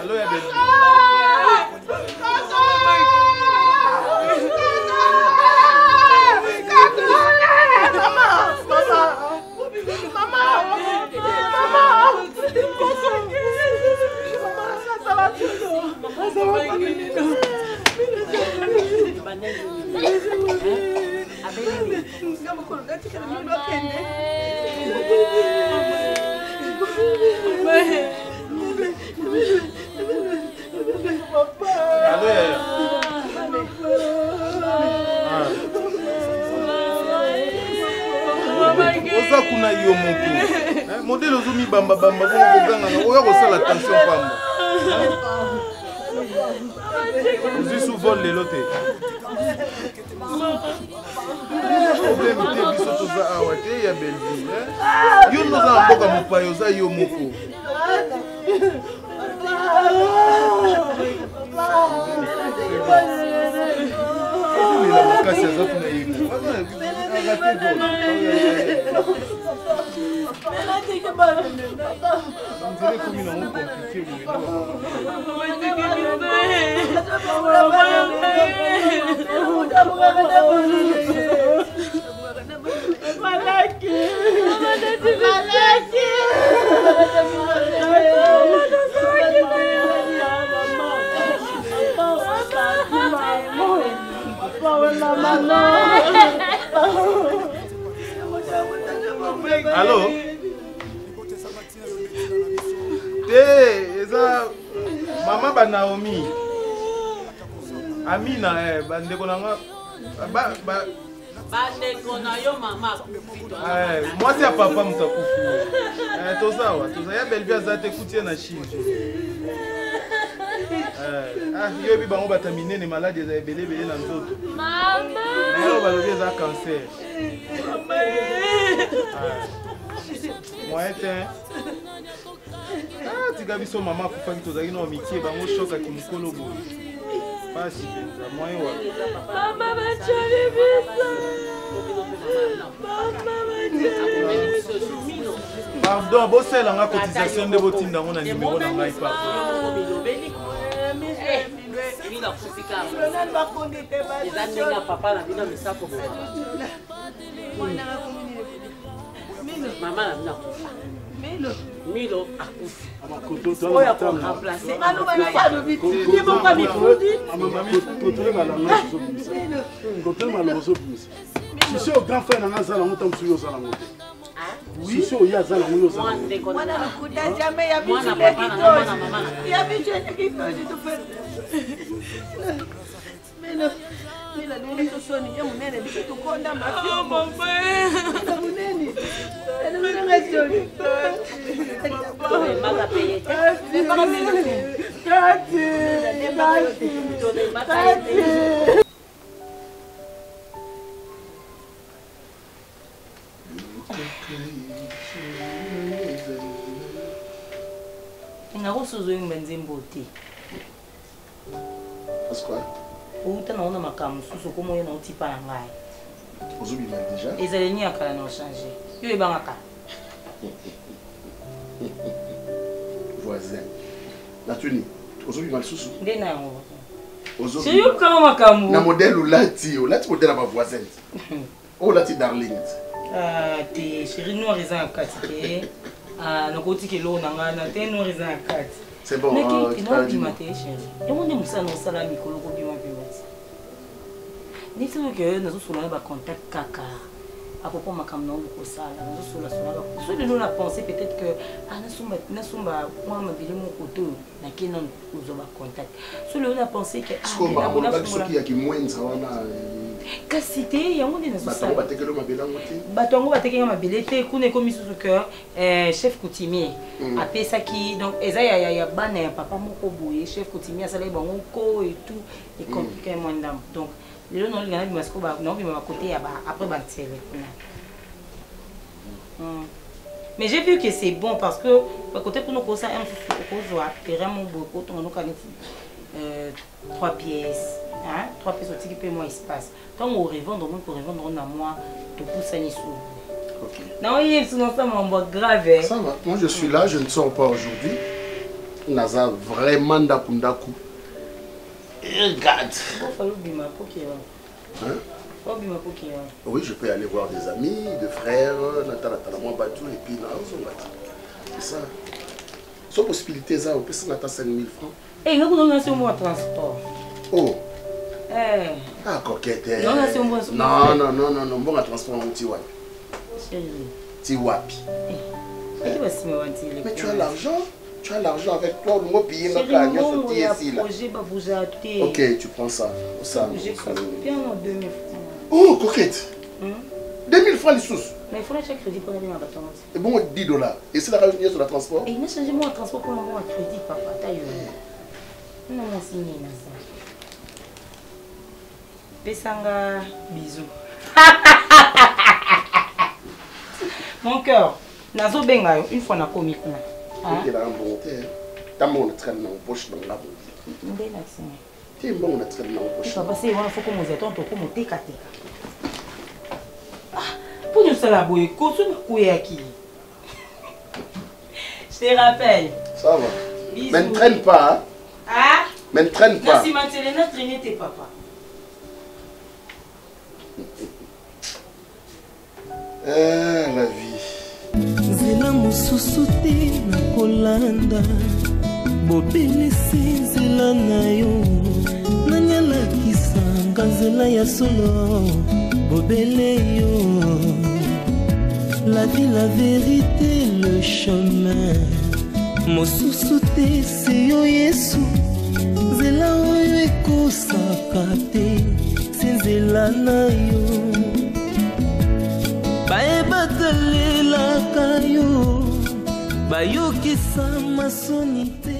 Allô, ya bébé. oza kuna yo moko modele ozomi bamba kokoganga oya kosala attention pamba ozwi souvent lelo te problème te biso toza awa te ya Belleville yo noza na mboka mopaya oza yo moko ozolela makasi aza kuna yeko nzela ekomi nango komplike boye Allô? Eza Maman ba Naomi. Amina bandeko nanga bandeko na yo mama. Moi c'est papa mutakufu. Tozawa ya belbi azate kutie na Chine. Yo bi bango batamine ne maladie za ebele na nzoto. Mama. Yo balobi za cancer. Moi était tika biso mama akufaki tozalaki na omitié bango shoka kimokolo boye pasi mpenza moyen wa mama bachali biso pardon bosalanga cotisation nde botinda yango na nimero na ngai pardon eza ndenge ya papa na bino misako mama na bino akufa Milo akufa. Oyo akoremplace. Si c'est au grand frère dans la salle, on tombe sur le salon. Si c'est au Yazal, on est au salon. Mila nini tusoni ya munene bitu konda mafio mama ya munene ana munene soni mama peye ni kama mimi tati ngakusuzo ngibenzimbuti Pourquoi? Outa na ona makamu susu komo ye na otipa na ngai. Ozobima déjà? Ezali ni akala na changer. Yo ebangaka. Voisin. Natuni, ozobima lisusu? Nde na yango. Ozobima. Si yo kama makamu. Na modèle ulati, ulati modèle ma voisine. Oh lati darling. Te chérie noir eza akati ke. Na koti ke lo na nga na te noir eza akati. C'est bon. Tu n'as pas maté, chérie. Et on est moussa non sala mikolo ko bima bimati. Ni tu que nous sommes là contact kaka. À propos makam non ko sala, nous sommes là ba. So de nous la penser peut-être que na sumba moi ma bile mon koto na kenon nous ba contact. So le on a pensé que na bona soki ya kimwenza wana kasi te yango nde nazosala batekelo mabele yango te bato yango batekeli mabele te kuna ekomi susu que chef coutumier apesaki donc eza ya bana ya papa moko boye chef coutumier asalaki bango ko et tout et compliqué moi ndam donc lelo naolingana bima siko naobima bakote ya après bantele kuna mais j'ai vu que c'est bon parce que bakote kuna kosa un susu okozwa terrain mon boye kotonga nokaneti 3 pièces. Hein? 3 pièces au ticket moi espace. Quand on revend, on peut revendre un mois, tout pour ça, ok. Non, il est souvent ça, mon bois grave. Ça va. Moi, je suis là, je ne sors pas aujourd'hui. Naza vraiment d'akundaku. Regarde. Hein? Oui, je peux aller voir des amis, des frères, Natala moi Batou et puis là, c'est ça. Sans possibilité, ça, on peut se mettre à 5 000 francs. Et nous avons un mois de transport. Oh. Ah, coquette. Non. Bon, à transport, on t'y wapi. T'y wapi. Mais tu as l'argent. Tu as l'argent avec toi. Nous payons notre cagnon sur ici là. Ok, tu prends ça. J'ai bien 2000 francs. Oh, coquette. 2000 francs les sous. Mais il faut chaque crédit pour aller à la bâtiment. Et bon, $10. Et c'est la revenu sur le transport. Et il m'a changé mon transport pour un crédit, papa. Non, on signe ça. Pesanga, bisous. Mon cœur, nazo benga une fois na komi kuna. Il a un bon terre. T'as mon train dans la poche dans la bouche. T'es bon, on a train dans la poche. Papa, c'est il faut que nous étions tout comme teka teka. Pour nous ça la boue, kosu na kouya qui. Je te rappelle. Ça va. Mais ne traîne pas. Ah? Mais ne traîne pas. Non, si maintenant na traîner tes papa. La vie. Nzela mosusu te na kolanda bobelisi nzela na yo nanyalakisanga nzela ya solo bobele yo La vie, la vérité, le chemin. Mosusu te se yo Yesu. Nzela oyo ekosaka te, se nzela na yo. Bayebatelelaka yo, bayokisa masoni te.